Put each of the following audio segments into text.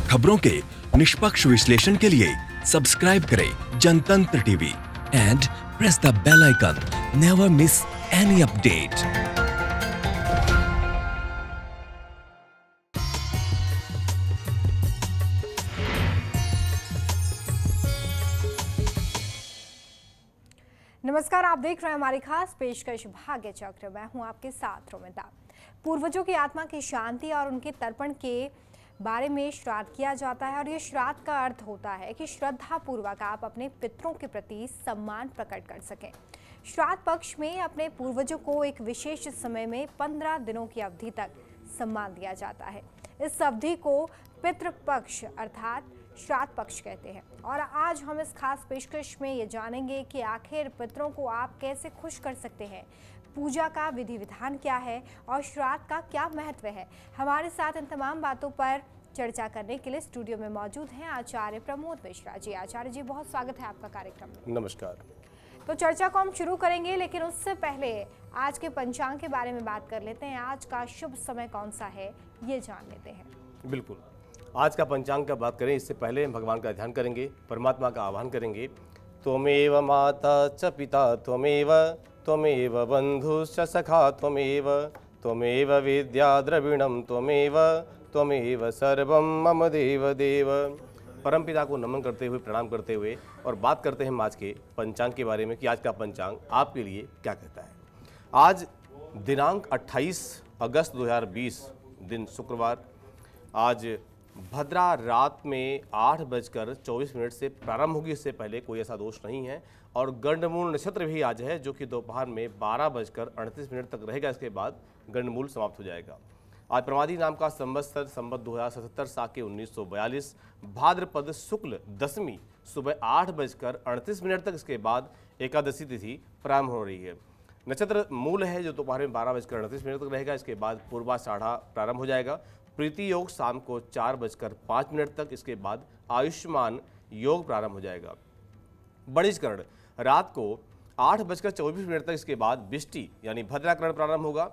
खबरों के निष्पक्ष विश्लेषण के लिए सब्सक्राइब करें Jantantra TV and press the bell icon. Never miss any update. नमस्कार, आप देख रहे हैं हमारी खास पेशकश भाग्य चक्र। मैं हूं आपके साथ रोमिता। पूर्वजों की आत्मा की शांति और उनके तर्पण के बारे में श्राद्ध किया जाता है और ये श्राद्ध का अर्थ होता है कि श्रद्धा पूर्वक आप अपने पितरों के प्रति सम्मान प्रकट कर सकें। श्राद्ध पक्ष में अपने पूर्वजों को एक विशेष समय में 15 दिनों की अवधि तक सम्मान दिया जाता है। इस अवधि को पितृपक्ष अर्थात श्राद्ध पक्ष कहते हैं। और आज हम इस खास पेशकश में ये जानेंगे कि आखिर पितरों को आप कैसे खुश कर सकते हैं, पूजा का विधि विधान क्या है और श्राद्ध का क्या महत्व है। हमारे साथ इन तमाम बातों पर चर्चा करने के लिए स्टूडियो में मौजूद हैं आचार्य प्रमोद मिश्रा जी। आचार्य जी, बहुत स्वागत है आपका कार्यक्रम में। नमस्कार। तो चर्चा को हम शुरू करेंगे, लेकिन उससे पहले आज के पंचांग के बारे में बात कर लेते हैं। आज का शुभ समय कौन सा है, ये जान लेते हैं। बिल्कुल, आज का पंचांग का बात करें इससे पहले हम भगवान का ध्यान करेंगे, परमात्मा का आह्वान करेंगे। त्वमेव माता च पिता त्वमेव बंधुश्च सखा त्वमेव विद्या द्रविणम त्वमेव सर्वम मम देव देव। परमपिता को नमन करते हुए, प्रणाम करते हुए और बात करते हैं आज के पंचांग के बारे में कि आज का पंचांग आपके लिए क्या कहता है। आज दिनांक 28 अगस्त 2020 दिन शुक्रवार। आज भद्रा रात में 8:24 से प्रारंभ होगी। इससे पहले कोई ऐसा दोष नहीं है। और गंडमूल नक्षत्र भी आज है, जो कि दोपहर में 12:38 तक रहेगा। इसके बाद गंडमूल समाप्त हो जाएगा। आज प्रमादी नाम का संवत्सर संवत 2077 साके 1942 भाद्रपद शुक्ल दशमी सुबह 8:38 तक। इसके बाद एकादशी तिथि प्रारंभ हो रही है। नक्षत्र मूल है, जो दोपहर में 12:38 तक रहेगा। इसके बाद पूर्वाषाढ़ा प्रारंभ हो जाएगा। प्रीति योग शाम को 4:05 तक। इसके बाद आयुष्मान योग प्रारंभ हो जाएगा। बड़िजकरण रात को 8:24 तक। इसके बाद बिष्टि यानी भद्राकरण प्रारंभ होगा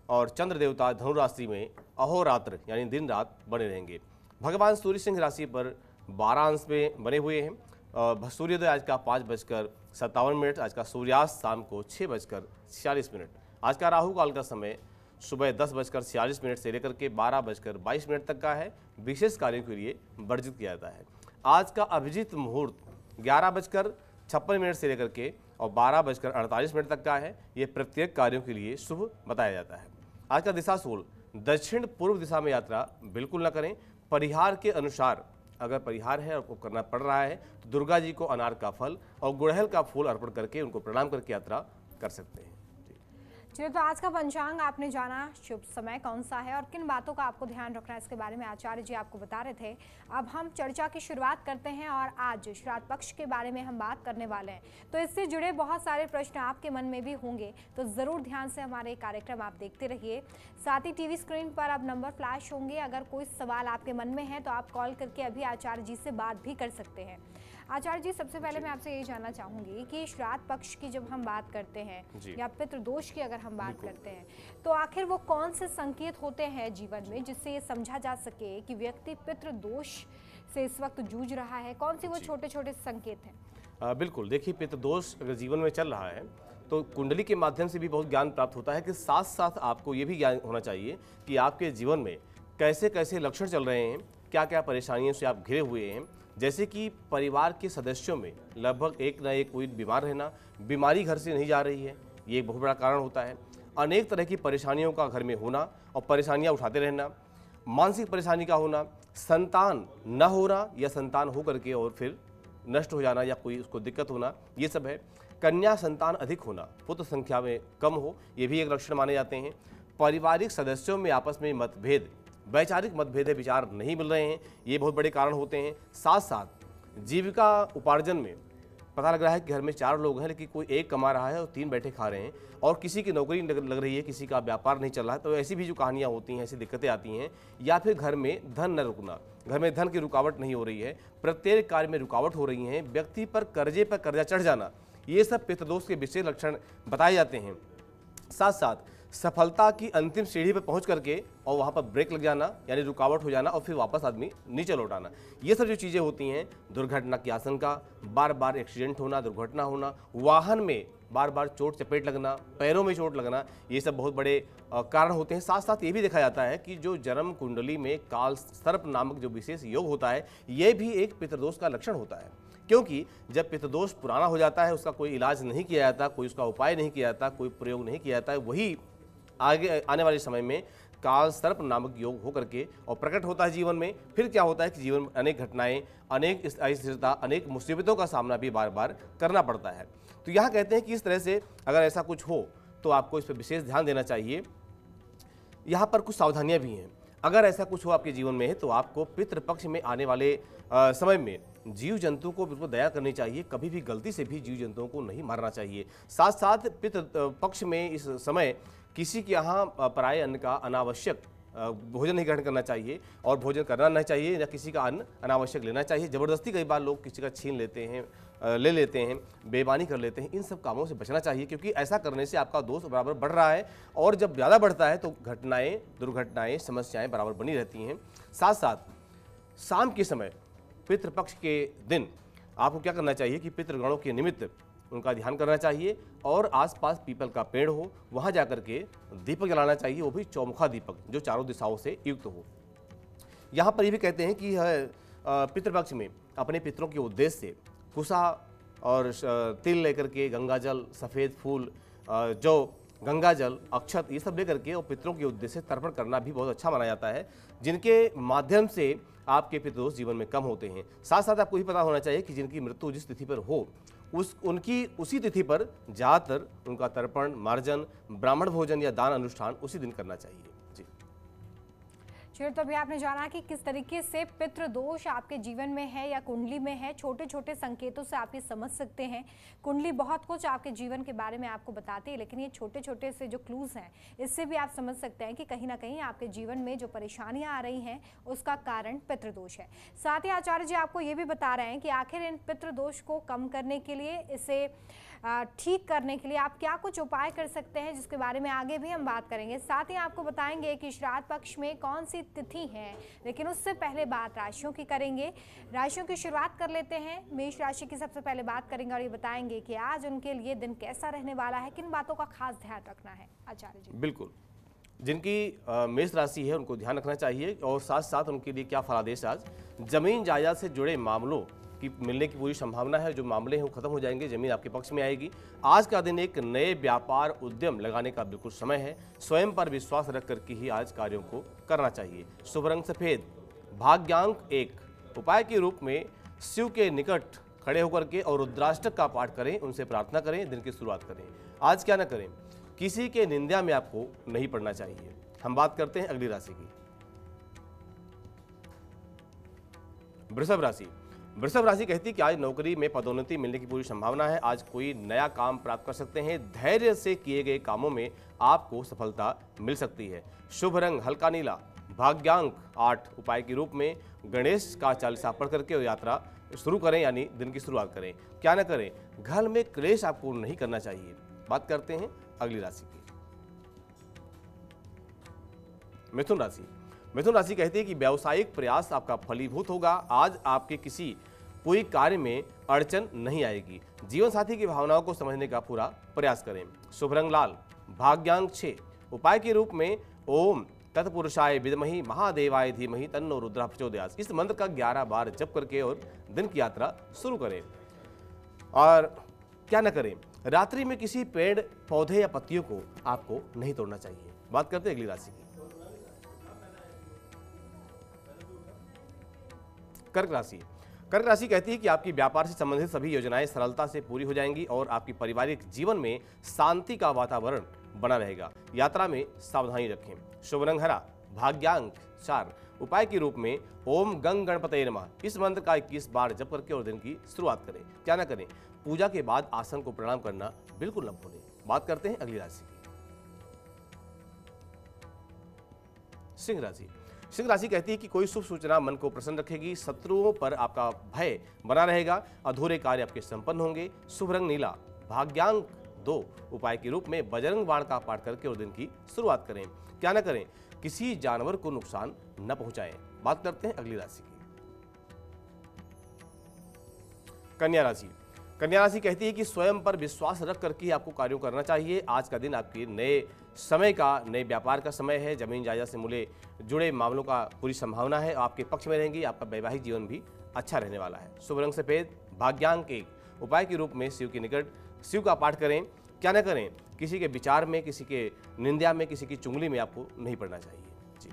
और चंद्र देवता धनु राशि में अहोरात्र यानी दिन रात बने रहेंगे। भगवान सूर्य सिंह राशि पर 12 अंश में बने हुए हैं। सूर्योदय आज का 5:57। आज का सूर्यास्त शाम को 6:46। आज का राहु काल का समय सुबह 10:46 से लेकर के 12:22 तक का है। विशेष कार्यों के लिए वर्जित किया जाता है। आज का अभिजीत मुहूर्त 11:56 से लेकर के और 12:48 तक का है। ये प्रत्येक कार्यों के लिए शुभ बताया जाता है। आज का दिशाशूल दक्षिण पूर्व दिशा में यात्रा बिल्कुल न करें। परिहार के अनुसार अगर परिहार है और करना पड़ रहा है तो दुर्गा जी को अनार का फल और गुड़हल का फूल अर्पण करके उनको प्रणाम करके यात्रा कर सकते हैं। चलिए, तो आज का पंचांग आपने जाना, शुभ समय कौन सा है और किन बातों का आपको ध्यान रखना है, इसके बारे में आचार्य जी आपको बता रहे थे। अब हम चर्चा की शुरुआत करते हैं और आज श्राद्ध पक्ष के बारे में हम बात करने वाले हैं। तो इससे जुड़े बहुत सारे प्रश्न आपके मन में भी होंगे, तो ज़रूर ध्यान से हमारे कार्यक्रम आप देखते रहिए। साथ ही टीवी स्क्रीन पर अब नंबर फ्लैश होंगे। अगर कोई सवाल आपके मन में है तो आप कॉल करके अभी आचार्य जी से बात भी कर सकते हैं। आचार्य जी, सबसे पहले मैं आपसे यही जानना चाहूंगी कि श्राद्ध पक्ष की जब हम बात करते हैं या पितृदोष की अगर हम बात करते हैं, तो आखिर वो कौन से संकेत होते हैं जीवन में जिससे ये समझा जा सके कि व्यक्ति पितृदोष से इस वक्त जूझ रहा है? कौन से वो छोटे छोटे संकेत हैं? बिल्कुल, देखिए, पितृदोष अगर जीवन में चल रहा है तो कुंडली के माध्यम से भी बहुत ज्ञान प्राप्त होता है कि साथ साथ आपको ये भी ज्ञान होना चाहिए कि आपके जीवन में कैसे कैसे लक्षण चल रहे हैं, क्या क्या परेशानियों से आप घिरे हुए हैं। जैसे कि परिवार के सदस्यों में लगभग एक न एक कोई बीमार रहना, बीमारी घर से नहीं जा रही है, ये एक बहुत बड़ा कारण होता है। अनेक तरह की परेशानियों का घर में होना और परेशानियां उठाते रहना, मानसिक परेशानी का होना, संतान न होना या संतान हो करके और फिर नष्ट हो जाना या कोई उसको दिक्कत होना, ये सब है। कन्या संतान अधिक होना, पुत्र संख्या में कम हो, ये भी एक लक्षण माने जाते हैं। पारिवारिक सदस्यों में आपस में मतभेद, वैचारिक मतभेद है, विचार नहीं मिल रहे हैं, ये बहुत बड़े कारण होते हैं। साथ साथ जीविका उपार्जन में पता लग रहा है कि घर में 4 लोग हैं लेकिन कोई एक कमा रहा है और 3 बैठे खा रहे हैं, और किसी की नौकरी लग रही है, किसी का व्यापार नहीं चल रहा है। तो ऐसी भी जो कहानियाँ होती हैं, ऐसी दिक्कतें आती हैं। या फिर घर में धन न रुकना, घर में धन की रुकावट नहीं हो रही है, प्रत्येक कार्य में रुकावट हो रही है, व्यक्ति पर कर्जा चढ़ जाना, ये सब पितृदोष के विशेष लक्षण बताए जाते हैं। साथ साथ सफलता की अंतिम सीढ़ी पर पहुंच करके और वहां पर ब्रेक लग जाना यानी रुकावट हो जाना और फिर वापस आदमी नीचे लौट आना, ये सब जो चीज़ें होती हैं, दुर्घटना की आशंका, बार बार एक्सीडेंट होना, दुर्घटना होना, वाहन में बार बार चोट चपेट लगना, पैरों में चोट लगना, ये सब बहुत बड़े कारण होते हैं। साथ साथ ये भी देखा जाता है कि जो जन्म कुंडली में काल सर्प नामक जो विशेष योग होता है, ये भी एक पितृदोष का लक्षण होता है। क्योंकि जब पितृदोष पुराना हो जाता है, उसका कोई इलाज नहीं किया जाता, कोई उसका उपाय नहीं किया जाता, कोई प्रयोग नहीं किया जाता है, वही आगे आने वाले समय में काल सर्प नामक योग होकर के और प्रकट होता है जीवन में। फिर क्या होता है कि जीवन में अनेक घटनाएं, अनेक अस्थिरता, अनेक मुसीबतों का सामना भी बार बार करना पड़ता है। तो यहाँ कहते हैं कि इस तरह से अगर ऐसा कुछ हो तो आपको इस पर विशेष ध्यान देना चाहिए। यहाँ पर कुछ सावधानियाँ भी हैं। अगर ऐसा कुछ हो आपके जीवन में है तो आपको पितृपक्ष में आने वाले समय में जीव जंतु को बिल्कुल दया करनी चाहिए, कभी भी गलती से भी जीव जंतुओं को नहीं मारना चाहिए। साथ साथ पितृ पक्ष में इस समय किसी के यहाँ पराये अन्न का अनावश्यक भोजन नहीं ग्रहण करना चाहिए और भोजन करना नहीं चाहिए, या किसी का अन्न अनावश्यक लेना चाहिए। ज़बरदस्ती कई बार लोग किसी का छीन लेते हैं, ले लेते हैं, बेईमानी कर लेते हैं। इन सब कामों से बचना चाहिए, क्योंकि ऐसा करने से आपका दोष बराबर बढ़ रहा है और जब ज़्यादा बढ़ता है तो घटनाएं, दुर्घटनाएं, समस्याएं बराबर बनी रहती हैं। साथ साथ शाम के समय पितृपक्ष के दिन आपको क्या करना चाहिए कि पितृगणों के निमित्त उनका ध्यान करना चाहिए और आसपास पीपल का पेड़ हो, वहाँ जाकर के दीपक जलाना चाहिए, वो भी चौमुखा दीपक जो चारों दिशाओं से युक्त हो। यहाँ पर ये भी कहते हैं कि पितृपक्ष में अपने पितरों के उद्देश्य से कुसा और तिल लेकर के, गंगा जल, सफ़ेद फूल, जो गंगा जल, अक्षत, ये सब लेकर के और पितरों के उद्देश्य से तर्पण करना भी बहुत अच्छा माना जाता है, जिनके माध्यम से आपके पितृदोष जीवन में कम होते हैं। साथ साथ आपको ही पता होना चाहिए कि जिनकी मृत्यु जिस तिथि पर हो उनकी उसी तिथि पर ज़्यादातर उनका तर्पण, मार्जन, ब्राह्मण भोजन या दान अनुष्ठान उसी दिन करना चाहिए। जी चलिए, तो अभी आपने जाना कि किस तरीके से पितृदोष आपके जीवन में है या कुंडली में है। छोटे छोटे संकेतों से आप ये समझ सकते हैं। कुंडली बहुत कुछ आपके जीवन के बारे में आपको बताती है, लेकिन ये छोटे छोटे से जो क्लूज हैं, इससे भी आप समझ सकते हैं कि कहीं ना कहीं आपके जीवन में जो परेशानियां आ रही हैं उसका कारण पितृदोष है। साथ ही आचार्य जी आपको ये भी बता रहे हैं कि आखिर इन पितृदोष को कम करने के लिए, इसे ठीक करने के लिए आप क्या कुछ उपाय कर सकते हैं, जिसके बारे में आगे भी हम बात करेंगे। साथ ही आपको बताएंगे कि श्राद्ध पक्ष में कौन सी तिथि है, लेकिन उससे पहले बात राशियों की करेंगे। राशियों की शुरुआत कर लेते हैं। मेष राशि की सबसे पहले बात करेंगे और ये बताएंगे कि आज उनके लिए दिन कैसा रहने वाला है, किन बातों का खास ध्यान रखना है। आचार्य जी। बिल्कुल, जिनकी मेष राशि है उनको ध्यान रखना चाहिए और साथ साथ उनके लिए क्या फलादेश। आज जमीन जायदाद से जुड़े मामलों की मिलने की पूरी संभावना है। जो मामले हैं वो खत्म हो जाएंगे, जमीन आपके पक्ष में आएगी। आज का दिन एक नए व्यापार उद्यम लगाने का बिल्कुल समय है। स्वयं पर विश्वास रख करके ही आज कार्यों को करना चाहिए। शुभ रंग सफेद, भाग्यांक 1, उपाय के रूप में शिव के निकट खड़े होकर के और रुद्राष्टक का पाठ करें, उनसे प्रार्थना करें, दिन की शुरुआत करें। आज क्या न करें, किसी के निंदा में आपको नहीं पड़ना चाहिए। हम बात करते हैं अगली राशि की, वृषभ राशि। वृषभ राशि कहती है कि आज नौकरी में पदोन्नति मिलने की पूरी संभावना है। आज कोई नया काम प्राप्त कर सकते हैं। धैर्य से किए गए कामों में आपको सफलता मिल सकती है। शुभ रंग हल्का नीला, भाग्यांक 8, उपाय के रूप में गणेश का चालीसा पढ़ करके यात्रा शुरू करें, यानी दिन की शुरुआत करें। क्या न करें, घर में क्लेश आपको नहीं करना चाहिए। बात करते हैं अगली राशि की, मिथुन राशि। मिथुन राशि कहती है कि व्यावसायिक प्रयास आपका फलीभूत होगा। आज आपके कोई कार्य में अड़चन नहीं आएगी। जीवन साथी की भावनाओं को समझने का पूरा प्रयास करें। शुभ रंग लाल, भाग्यांक 6, उपाय के रूप में ओम तत्पुरुषाय विद्महि महादेवाय धीमहि तन्नो रुद्रः प्रचोदयात्, इस मंत्र का 11 बार जप करके और दिन की यात्रा शुरू करें। और क्या न करें, रात्रि में किसी पेड़, पौधे या पत्तियों को आपको नहीं तोड़ना चाहिए। बात करते हैं अगली राशि की, कर्क राशि। कर्क राशि कहती है कि आपकी व्यापार से संबंधित सभी योजनाएं सरलता से पूरी हो जाएंगी और आपकी पारिवारिक जीवन में शांति का वातावरण बना रहेगा। यात्रा में सावधानी रखें। शुभ रंग हरा, भाग्यांक 4, उपाय के रूप में ओम गंग गणपतये नमः, इस मंत्र का 21 बार जप करके और दिन की शुरुआत करें। क्या ना करें, पूजा के बाद आसन को प्रणाम करना बिल्कुल न भूलें। बात करते हैं अगली राशि की, सिंह राशि। सिंह राशि कहती है कि कोई शुभ सूचना मन को प्रसन्न रखेगी। शत्रुओं पर आपका भय बना रहेगा। अधूरे कार्य आपके संपन्न होंगे। शुभ रंग नीला, भाग्यांक 2 उपाय के रूप में बजरंग बाण का पाठ करके और दिन की शुरुआत करें। क्या न करें, किसी जानवर को नुकसान न पहुंचाएं। बात करते हैं अगली राशि की, कन्या राशि। कन्या राशि कहती है कि स्वयं पर विश्वास रख करके आपको कार्यों करना चाहिए। आज का दिन आपके नए समय का, नए व्यापार का समय है। जमीन जायदाद से जुड़े मामलों का पूरी संभावना है, आपके पक्ष में रहेंगी। आपका वैवाहिक जीवन भी अच्छा रहने वाला है। शुभ रंग सफेद, भाग्यांक 1। उपाय के रूप में शिव के निकट शिव का पाठ करें। क्या न करें, किसी के विचार में, किसी के निंदा में, किसी की चुगली में आपको नहीं पड़ना चाहिए। जी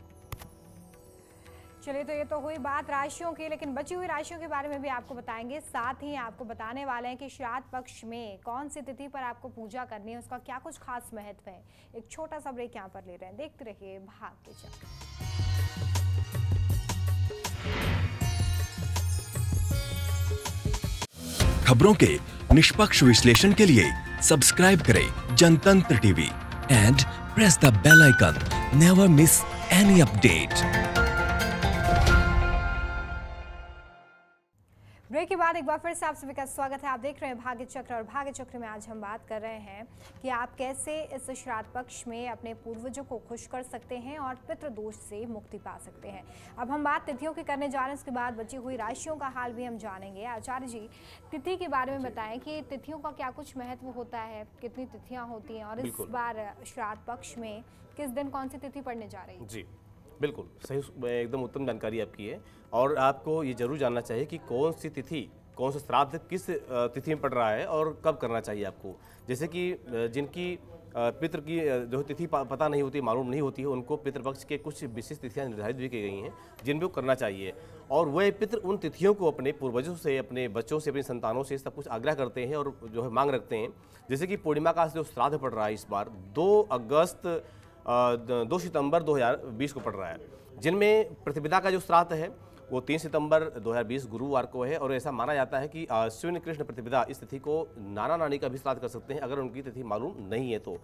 चलिए, तो ये तो हुई बात राशियों की, लेकिन बची हुई राशियों के बारे में भी आपको बताएंगे। साथ ही आपको बताने वाले हैं कि श्राद्ध पक्ष में कौन सी तिथि पर आपको पूजा करनी है, उसका क्या कुछ खास महत्व है। एक छोटा सा ब्रेक यहाँ पर ले रहे हैं, देखते रहिए भाग्य चक्र। खबरों के निष्पक्ष विश्लेषण के लिए सब्सक्राइब करें Jantantra TV and press the bell icon. Never miss any update. Break के बाद एक बार फिर से आप सभी का स्वागत है। आप देख रहे हैं भाग्य चक्र, और भाग्य चक्र में आज हम बात कर रहे हैं कि आप कैसे इस श्राद्ध पक्ष में अपने पूर्वजों को खुश कर सकते हैं और पितृदोष से मुक्ति पा सकते हैं। अब हम बात तिथियों की करने जा रहे हैं, उसके बाद बची हुई राशियों का हाल भी हम जानेंगे। आचार्य जी, तिथि के बारे में बताएं कि तिथियों का क्या कुछ महत्व होता है, कितनी तिथियाँ होती हैं, और इस बार श्राद्ध पक्ष में किस दिन कौन सी तिथि पड़ने जा रही है। जी बिल्कुल सही, एकदम उत्तम जानकारी आपकी है। और आपको ये जरूर जानना चाहिए कि कौन सी तिथि, कौन सा श्राद्ध किस तिथि में पड़ रहा है और कब करना चाहिए आपको। जैसे कि जिनकी पितृ की जो तिथि पता नहीं होती, मालूम नहीं होती है, उनको पितृपक्ष के कुछ विशेष तिथियां निर्धारित भी की गई हैं जिन पर करना चाहिए। और वह पितृ उन तिथियों को अपने पूर्वजों से, अपने बच्चों से, अपनी संतानों से सब कुछ आग्रह करते हैं और जो है मांग रखते हैं। जैसे कि पूर्णिमा का जो श्राद्ध पड़ रहा है इस बार 2 सितंबर 2020 को पड़ रहा है, जिनमें प्रतिपदा का जो श्राद्ध है वो 3 सितंबर 2020 गुरुवार को है। और ऐसा माना जाता है कि अश्विन कृष्ण प्रतिपदा इस तिथि को नाना नानी का भी श्राद्ध कर सकते हैं अगर उनकी तिथि मालूम नहीं है तो।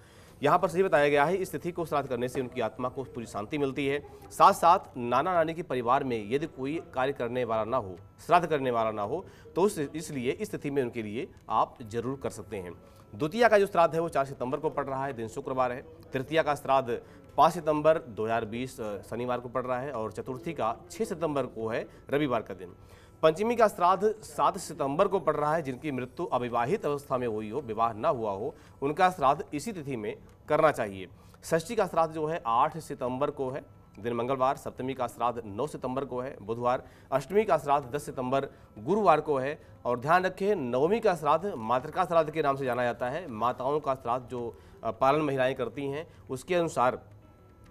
यहाँ पर सही बताया गया है, इस तिथि को श्राद्ध करने से उनकी आत्मा को पूरी शांति मिलती है। साथ साथ नाना नानी के परिवार में यदि कोई कार्य करने वाला ना हो, श्राद्ध करने वाला ना हो, तो इसलिए इस तिथि में उनके लिए आप जरूर कर सकते हैं। द्वितीया का जो श्राद्ध है वो 4 सितंबर को पड़ रहा है, दिन शुक्रवार है। तृतीया का श्राद्ध 5 सितंबर 2020 शनिवार को पड़ रहा है, और चतुर्थी का 6 सितंबर को है, रविवार का दिन। पंचमी का श्राद्ध 7 सितंबर को पड़ रहा है। जिनकी मृत्यु अविवाहित अवस्था में हुई हो, विवाह ना हुआ हो, उनका श्राद्ध इसी तिथि में करना चाहिए। षष्ठी का श्राद्ध जो है 8 सितंबर को है, दिन मंगलवार। सप्तमी का श्राद्ध 9 सितंबर को है, बुधवार। अष्टमी का श्राद्ध 10 सितंबर गुरुवार को है। और ध्यान रखें, नवमी का श्राद्ध मातृका श्राद्ध के नाम से जाना जाता है। माताओं का श्राद्ध जो पालन महिलाएं करती हैं, उसके अनुसार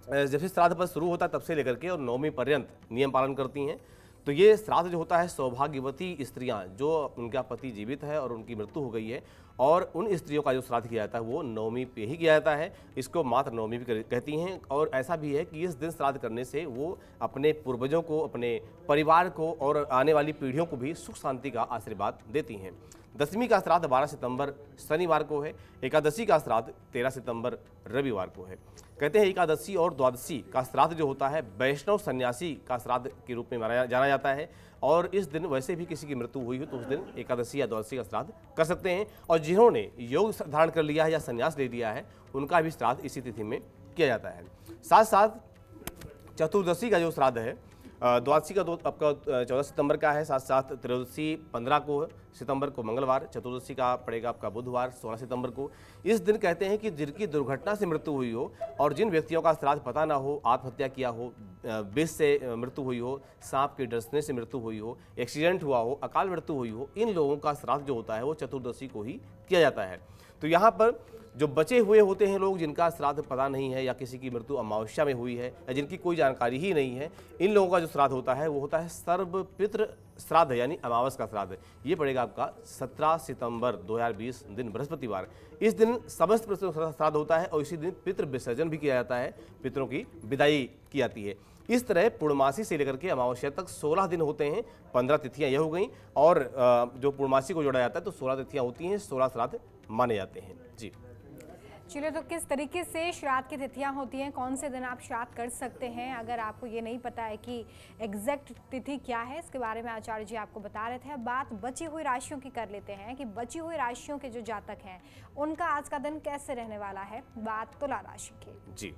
जब से श्राद्ध पद शुरू होता है तब से लेकर के और नवमी पर्यंत नियम पालन करती हैं। तो ये श्राद्ध जो होता है, सौभाग्यवती स्त्रियां जो उनका पति जीवित है और उनकी मृत्यु हो गई है, और उन स्त्रियों का जो श्राद्ध किया जाता है वो नवमी पे ही किया जाता है। इसको मात्र नवमी भी कहती हैं। और ऐसा भी है कि इस दिन श्राद्ध करने से वो अपने पूर्वजों को, अपने परिवार को और आने वाली पीढ़ियों को भी सुख शांति का आशीर्वाद देती हैं। दशमी का श्राद्ध 12 सितंबर शनिवार को है। एकादशी का श्राद्ध 13 सितंबर रविवार को है। कहते हैं एकादशी और द्वादशी का श्राद्ध जो होता है वैष्णव सन्यासी का श्राद्ध के रूप में जाना जाता है। और इस दिन वैसे भी किसी की मृत्यु हुई हो तो उस दिन एकादशी या द्वादशी का श्राद्ध कर सकते हैं। और जिन्होंने योग धारण कर लिया है या संन्यास ले लिया है, उनका भी श्राद्ध इसी तिथि में किया जाता है। साथ साथ चतुर्दशी का जो श्राद्ध है, द्वादशी का आपका 14 सितंबर का है। साथ साथ त्रयोदशी 15 को सितंबर को मंगलवार। चतुर्दशी का पड़ेगा आपका बुधवार 16 सितंबर को। इस दिन कहते हैं कि जिनकी दुर्घटना से मृत्यु हुई हो और जिन व्यक्तियों का श्राद्ध पता ना हो, आत्महत्या किया हो, विष से मृत्यु हुई हो, सांप के डसने से मृत्यु हुई हो, एक्सीडेंट हुआ हो, अकाल मृत्यु हुई हो, इन लोगों का श्राद्ध जो होता है वो चतुर्दशी को ही किया जाता है। तो यहाँ पर जो बचे हुए होते हैं लोग, जिनका श्राद्ध पता नहीं है या किसी की मृत्यु अमावस्या में हुई है या जिनकी कोई जानकारी ही नहीं है, इन लोगों का जो श्राद्ध होता है वो होता है सर्वपितृ श्राद्ध यानी अमावस का श्राद्ध। ये पड़ेगा आपका 17 सितंबर 2020 दिन बृहस्पतिवार। इस दिन समस्त श्राद्ध होता है और इसी दिन पितृ विसर्जन भी किया जाता है, पितरों की विदाई की जाती है। इस तरह पूर्णमासी से लेकर के अमावस्या तक 16 दिन होते हैं। 15 तिथियां यह हो गई, और जो पूर्णमासी को जोड़ा जाता है तो 16 तिथियां होती हैं, 16 श्राद्ध माने जाते हैं। जी चलिए, तो किस तरीके से श्राद्ध की तिथियां होती हैं, कौन से दिन आप श्राद्ध कर सकते हैं, अगर आपको ये नहीं पता है कि एग्जैक्ट तिथि क्या है, इसके बारे में आचार्य जी आपको बता रहे थे। अब बात बची हुई राशियों की कर लेते हैं कि बची हुई राशियों के जो जातक हैं उनका आज का दिन कैसे रहने वाला है। बात तुला राशि की। जी,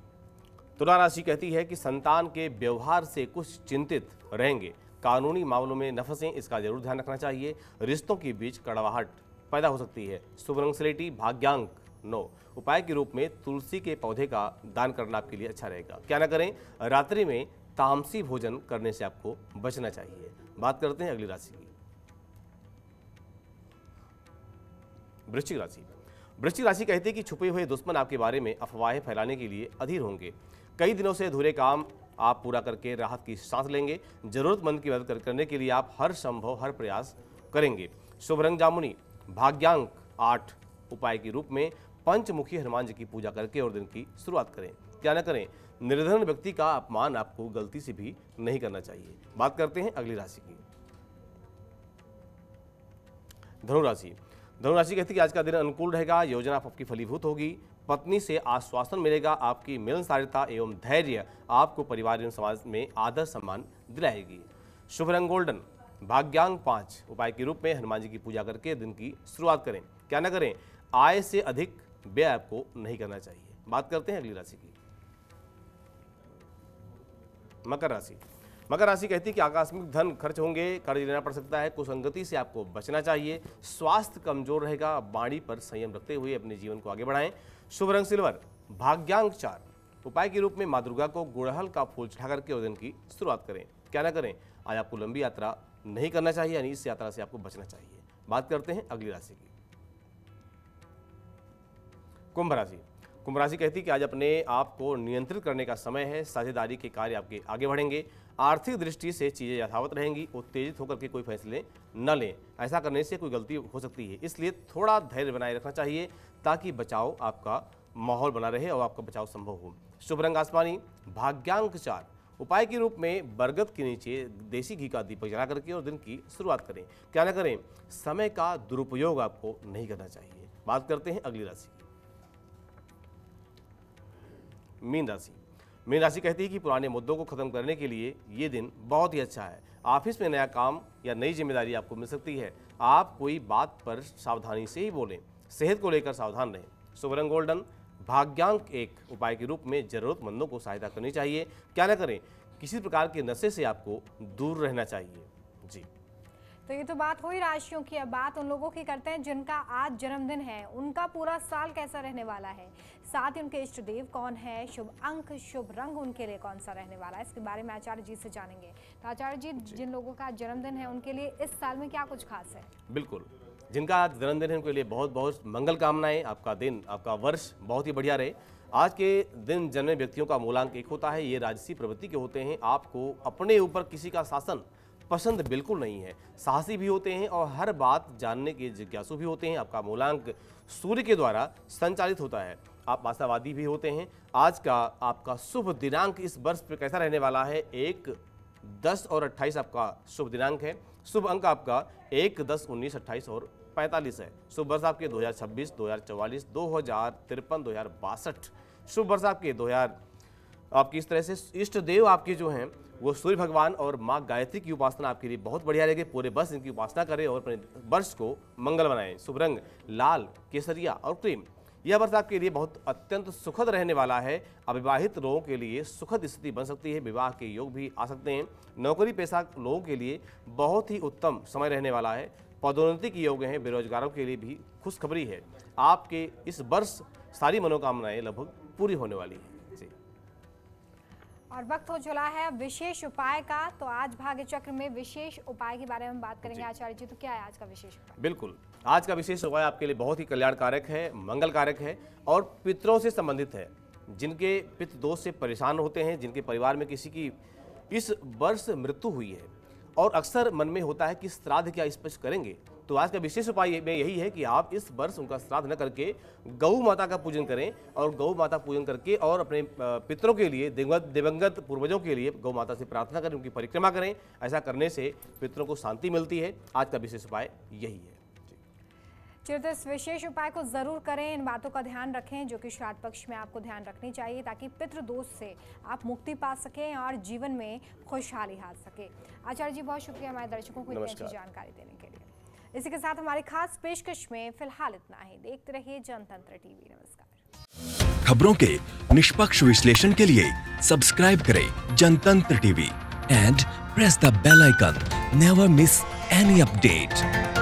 तुला राशि कहती है कि संतान के व्यवहार से कुछ चिंतित रहेंगे, कानूनी मामलों में न फंसें, इसका जरूर ध्यान रखना चाहिए। रिश्तों के बीच कड़वाहट पैदा हो सकती है। शुभ रंग स्लेटी, भाग्यांक 9। उपाय के रूप में तुलसी के पौधे का दान करना आपके लिए अच्छा रहेगा। क्या ना करें, रात्रि में तामसी भोजन करने से आपको बचना चाहिए। बात करते हैं अगली राशि की, वृश्चिक राशि। वृश्चिक राशि कहती है कि छुपे हुए दुश्मन आपके बारे में अफवाहें फैलाने के लिए अधीर होंगे। कई दिनों से अधूरे काम आप पूरा करके राहत की सांस लेंगे। जरूरतमंद की मदद करने के लिए आप हर संभव हर प्रयास करेंगे। शुभ रंग जामुनी, भाग्यांक 8। उपाय के रूप में पंचमुखी हनुमान जी की पूजा करके और दिन की शुरुआत करें। क्या न करें, निर्धन व्यक्ति का अपमान आपको गलती से भी नहीं करना चाहिए। बात करते हैं अगली राशि की, धनुराशि। धनुराशि कहती है कि आज का दिन अनुकूल रहेगा, योजना आपकी फलीभूत होगी। पत्नी से आश्वासन मिलेगा। आपकी मिलनसारता एवं धैर्य आपको परिवार एवं समाज में आदर सम्मान दिलाएगी। शुभ रंग गोल्डन, भाग्यांक 5। उपाय के रूप में हनुमान जी की पूजा करके दिन की शुरुआत करें। क्या न करें, आय से अधिक व्यय आपको नहीं करना चाहिए। बात करते हैं अगली राशि की, मकर राशि। मकर राशि कहती है कि आकस्मिक धन खर्च होंगे, कर्ज लेना पड़ सकता है, कुसंगति से आपको बचना चाहिए। स्वास्थ्य कमजोर रहेगा, वाणी पर संयम रखते हुए अपने जीवन को आगे बढ़ाएं। शुभ रंग सिल्वर, भाग्यांक 4। उपाय के रूप में माँ दुर्गा को गुड़हल का फूल चढ़ा करके और दिन की शुरुआत करें। क्या ना करें, आज आपको लंबी यात्रा नहीं करना चाहिए, यानी इस यात्रा से आपको बचना चाहिए। बात करते हैं अगली राशि की, कुंभ राशि। कुंभ राशि कहती है कि आज अपने आप को नियंत्रित करने का समय है। साझेदारी के कार्य आपके आगे बढ़ेंगे। आर्थिक दृष्टि से चीजें यथावत रहेंगी। उत्तेजित होकर के कोई फैसले न लें, ऐसा करने से कोई गलती हो सकती है, इसलिए थोड़ा धैर्य बनाए रखना चाहिए ताकि बचाव आपका माहौल बना रहे और आपका बचाव संभव हो। शुभ रंग आसमानी, भाग्यांक 4। उपाय के रूप में बरगद के नीचे देसी घी का दीपक जला करके और दिन की शुरुआत करें। क्या न करें, समय का दुरुपयोग आपको नहीं करना चाहिए। बात करते हैं अगली राशि, मीन राशि। मीन राशि कहती है कि पुराने मुद्दों को खत्म करने के लिए ये दिन बहुत ही अच्छा है। ऑफिस में नया काम या नई जिम्मेदारी आपको मिल सकती है। आप कोई बात पर सावधानी से ही बोलें। सेहत को लेकर सावधान रहें। शुभ रंग गोल्डन, भाग्यांक 1। उपाय के रूप में जरूरतमंदों को सहायता करनी चाहिए। क्या न करें, किसी प्रकार के नशे से आपको दूर रहना चाहिए। जी, तो ये तो बात हुई राशियों की। अब बात उन लोगों की करते हैं जिनका आज जन्मदिन है, उनका पूरा साल कैसा रहने वाला है, साथ ही उनके इष्ट देव कौन है, शुभ अंक शुभ रंग उनके लिए कौन सा रहने वाला है, इसके बारे में आचार्य जी से जानेंगे। तो आचार्य जी, जिन लोगों का जन्मदिन है उनके लिए इस साल में क्या कुछ खास है? बिल्कुल, जिनका आज जन्मदिन है उनके लिए बहुत बहुत मंगल कामनाएं। आपका दिन, आपका वर्ष बहुत ही बढ़िया रहे। आज के दिन जन्मे व्यक्तियों का मूलांक 1 होता है। ये राजसी प्रवृत्ति के होते हैं। आपको अपने ऊपर किसी का शासन पसंद बिल्कुल नहीं है। साहसी भी होते हैं और हर बात जानने के जिज्ञासु भी होते हैं। आपका मूलांक सूर्य के द्वारा संचालित होता है। आप आशावादी भी होते हैं। आज का आपका शुभ दिनांक इस वर्ष पे कैसा रहने वाला है? 1, 10 और 28 आपका शुभ दिनांक है। शुभ अंक आपका 1, 10, 19, 28 और 45 है। शुभ वर्ष आपके 2026, 2044, 2053, 2062। शुभ वर्ष आपके 2000। आपकी इस तरह से इष्ट देव आपके जो हैं वो सूर्य भगवान और माँ गायत्री की उपासना आपके लिए बहुत बढ़िया रहेगी। पूरे वर्ष इनकी उपासना करें और अपने वर्ष को मंगल बनाएं। शुभ रंग लाल, केसरिया और क्रीम। यह वर्ष आपके लिए बहुत अत्यंत सुखद रहने वाला है। अविवाहित लोगों के लिए सुखद स्थिति बन सकती है। विवाह के योग भी आ सकते हैं। नौकरी पेशा लोगों के लिए बहुत ही उत्तम समय रहने वाला है। पदोन्नति के योग हैं। बेरोजगारों के लिए भी खुशखबरी है। आपके इस वर्ष सारी मनोकामनाएं लगभग पूरी होने वाली है। और वक्त हो चला है विशेष उपाय का। तो आज भाग्य चक्र में विशेष उपाय के बारे में बात करेंगे आचार्य जी। तो क्या है आज का विशेष उपाय? बिल्कुल, आज का विशेष उपाय आपके लिए बहुत ही कल्याणकारक है, मंगलकारक है और पितरों से संबंधित है। जिनके पितृ दोष से परेशान होते हैं, जिनके परिवार में किसी की इस वर्ष मृत्यु हुई है और अक्सर मन में होता है कि श्राद्ध क्या इस पर करेंगे, तो आज का विशेष उपाय में यही है कि आप इस वर्ष उनका श्राद्ध न करके गौ माता का पूजन करें और गौ माता पूजन करके और अपने पितरों के लिए, दिवंगत पूर्वजों के लिए गौ माता से प्रार्थना करें, उनकी परिक्रमा करें। ऐसा करने से पितरों को शांति मिलती है। आज का विशेष उपाय यही है। तो इस विशेष उपाय को जरूर करें। इन बातों का ध्यान रखें जो कि श्राद्ध पक्ष में आपको ध्यान रखनी चाहिए, ताकि पितृदोष से आप मुक्ति पा सकें और जीवन में खुशहाली आ सके। आचार्य जी, बहुत शुक्रिया हमारे दर्शकों को इतनी अच्छी जानकारी देने के लिए। इसी के साथ हमारी खास पेशकश में फिलहाल इतना ही। देखते रहिए जनतंत्र टीवी। नमस्कार। खबरों के निष्पक्ष विश्लेषण के लिए सब्सक्राइब करें Jantantra TV and press the bell icon. Never miss any update.